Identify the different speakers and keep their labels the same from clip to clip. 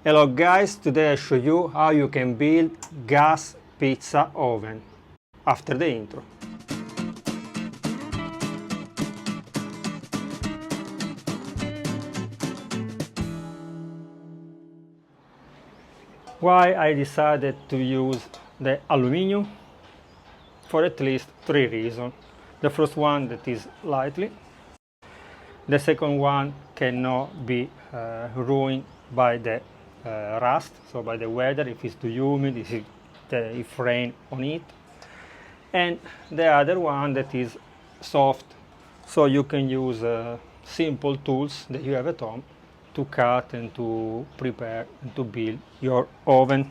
Speaker 1: Hello guys, today I show you how you can build gas pizza oven after the intro. Why I decided to use the aluminum? For at least three reasons. The first one, that is lightly. The second one cannot be ruined by the rust, so by the weather, if it's too humid, if rain on it. And the other one, that is soft, so you can use simple tools that you have at home to cut and to prepare and to build your oven.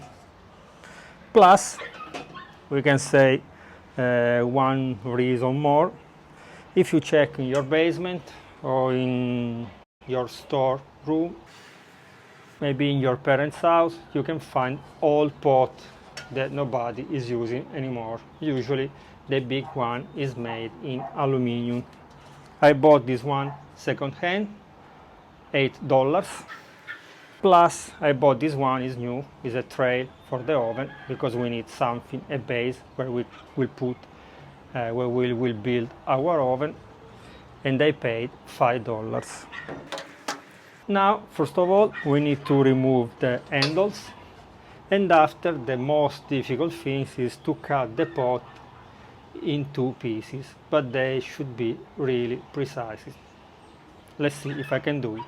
Speaker 1: Plus, we can say one reason more. If you check in your basement or in your store room, maybe in your parents' house, you can find old pot that nobody is using anymore. Usually the big one is made in aluminum. I bought this one second hand, $8. Plus I bought this one, is new, is a tray for the oven, because we need something, a base where we will put, where we will build our oven, and I paid $5. Now, first of all, we need to remove the handles, and after, the most difficult thing is to cut the pot in two pieces, but they should be really precise. Let's see if I can do it.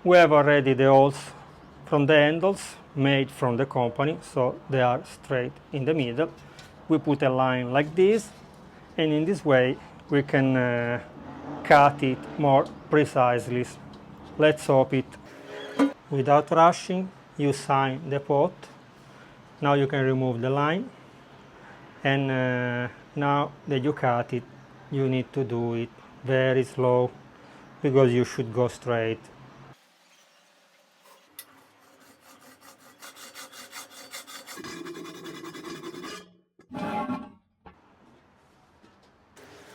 Speaker 1: We have already the holes from the handles made from the company, so they are straight in the middle. We put a line like this, and in this way we can cut it more precisely. Let's hope it. Without rushing, you sign the pot. Now you can remove the line, and now that you cut it, you need to do it very slow, because you should go straight.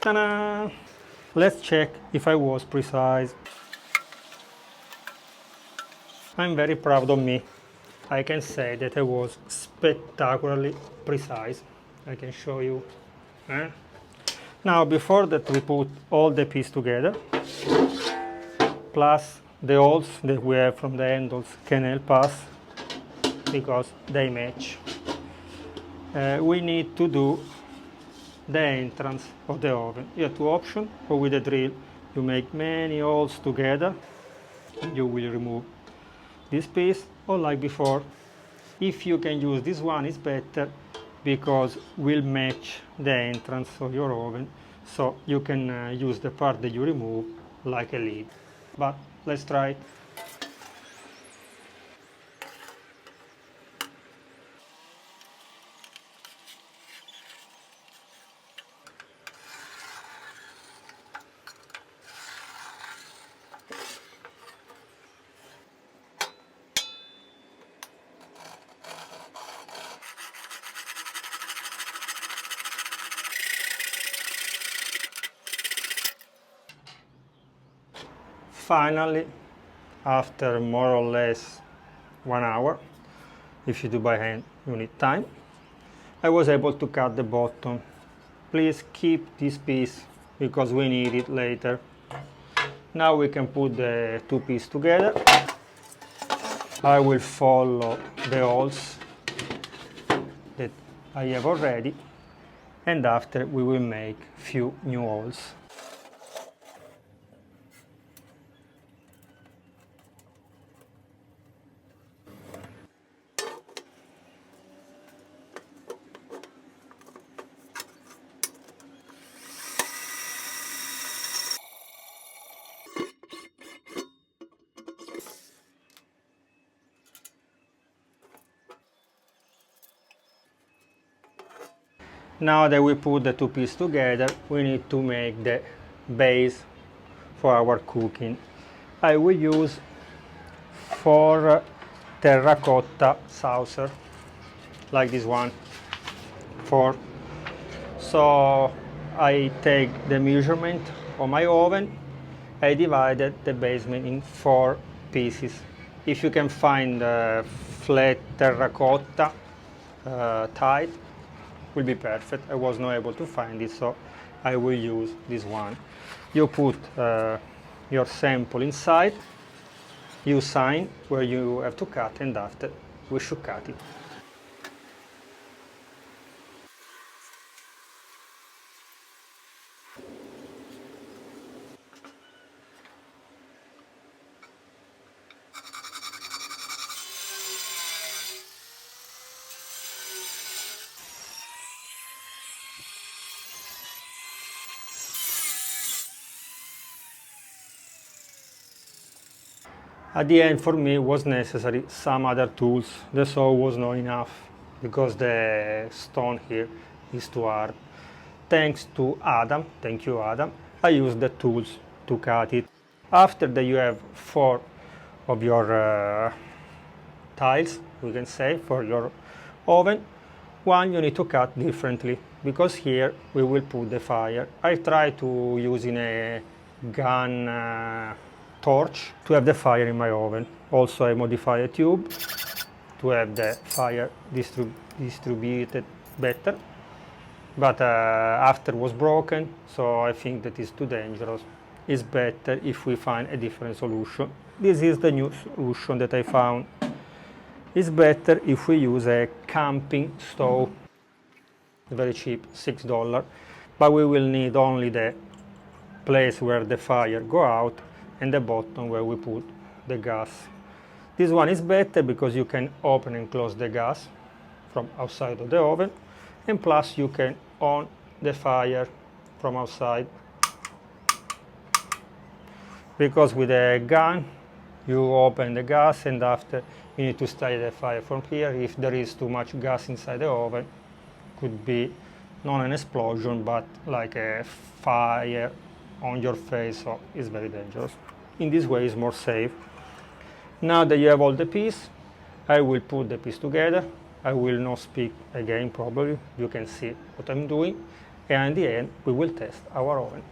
Speaker 1: Ta-da! Let's check if I was precise. I'm very proud of me. I can say that I was spectacularly precise. I can show you. Now, before that, we put all the pieces together, plus the holes that we have from the handles can help us because they match. We need to do the entrance of the oven. You have two options, or with a drill you make many holes together, you will remove this piece, or like before. If you can use this one, it's better, because will match the entrance of your oven, so you can use the part that you remove like a lid. But let's try it. Finally, after more or less 1 hour, if you do by hand you need time, I was able to cut the bottom. Please keep this piece because we need it later. Now we can put the two pieces together. I will follow the holes that I have already, and after we will make few new holes. Now that we put the two pieces together, we need to make the base for our cooking. I will use 4 terracotta saucer, like this one, 4. So I take the measurement of my oven, I divided the basement in 4 pieces. If you can find flat terracotta tile, will be perfect. I was not able to find it, so I will use this one. You put your sample inside, you sign where you have to cut, and after we should cut it. At the end, for me, was necessary some other tools. The saw was not enough because the stone here is too hard. Thanks to Adam, thank you Adam, I used the tools to cut it. After that you have 4 of your tiles, we can say, for your oven. One you need to cut differently because here we will put the fire. I try to using a gun torch to have the fire in my oven. Also I modify a tube to have the fire distributed better. But after was broken, so I think that is too dangerous. It's better if we find a different solution. This is the new solution that I found. It's better if we use a camping stove. Very cheap, $6. But we will need only the place where the fire go out and the bottom where we put the gas. This one is better because you can open and close the gas from outside of the oven, and plus you can on the fire from outside. Because with a gun you open the gas and after you need to start the fire from here. If there is too much gas inside the oven, could be not an explosion but like a fire on your face, so it's very dangerous. In this way it's more safe. Now that you have all the piece, I will put the piece together. I will not speak again probably, you can see what I'm doing, and in the end we will test our oven.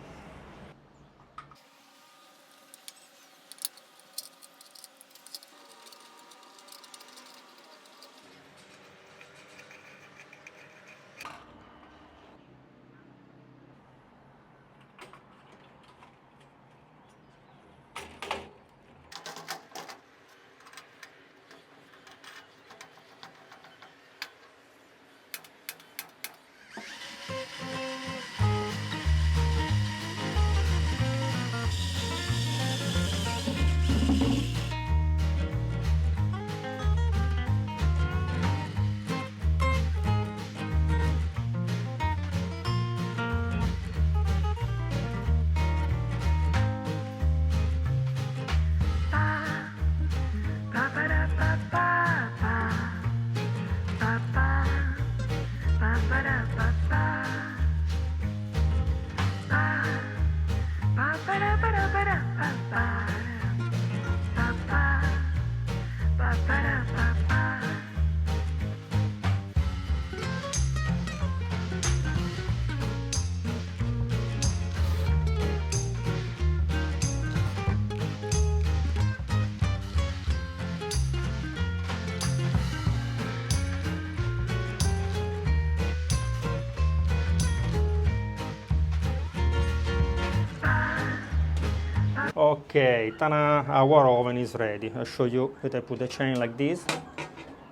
Speaker 1: Okay, ta-da, our oven is ready. I'll show you that I put the chain like this.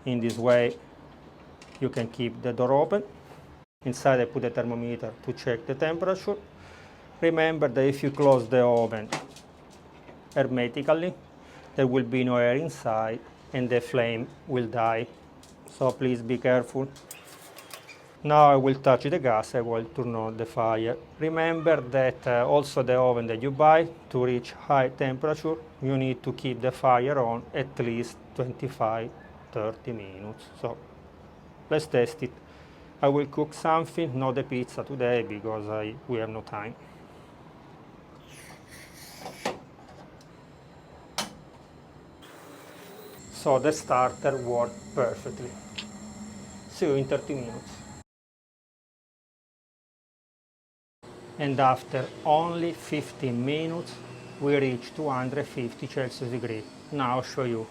Speaker 1: In this way you can keep the door open. Inside I put a thermometer to check the temperature. Remember that if you close the oven hermetically, there will be no air inside and the flame will die. So please be careful. Now I will touch the gas, I will turn on the fire. Remember that also the oven that you buy, to reach high temperature, you need to keep the fire on at least 25-30 minutes. So let's test it. I will cook something, not the pizza today, because we have no time. So the starter worked perfectly. See you in 30 minutes. And after only 15 minutes, we reach 250 Celsius degree. Now I'll show you.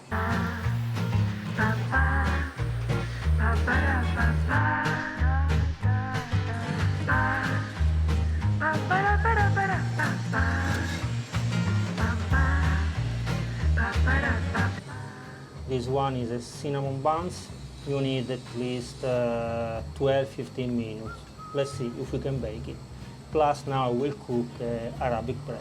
Speaker 1: This one is a cinnamon buns. You need at least 12-15 minutes. Let's see if we can bake it. Plus now we'll cook Arabic bread.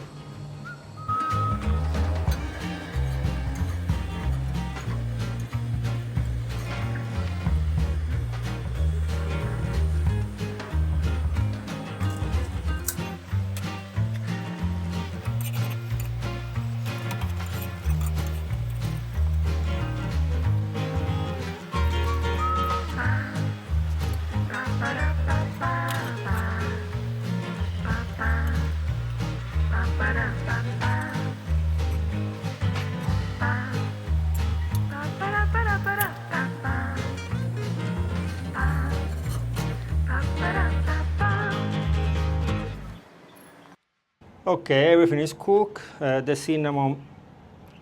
Speaker 1: Okay, everything is cooked. The cinnamon,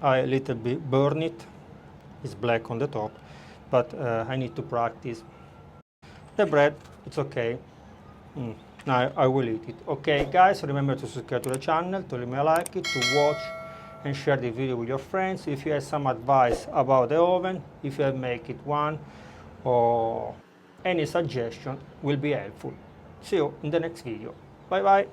Speaker 1: I a little bit burn it. It's black on the top, but I need to practice. The bread, it's okay. Now I will eat it. Okay, guys, remember to subscribe to the channel, to leave me a like it, to watch and share the video with your friends. If you have some advice about the oven, if you have make it one, or any suggestion will be helpful. See you in the next video. Bye bye.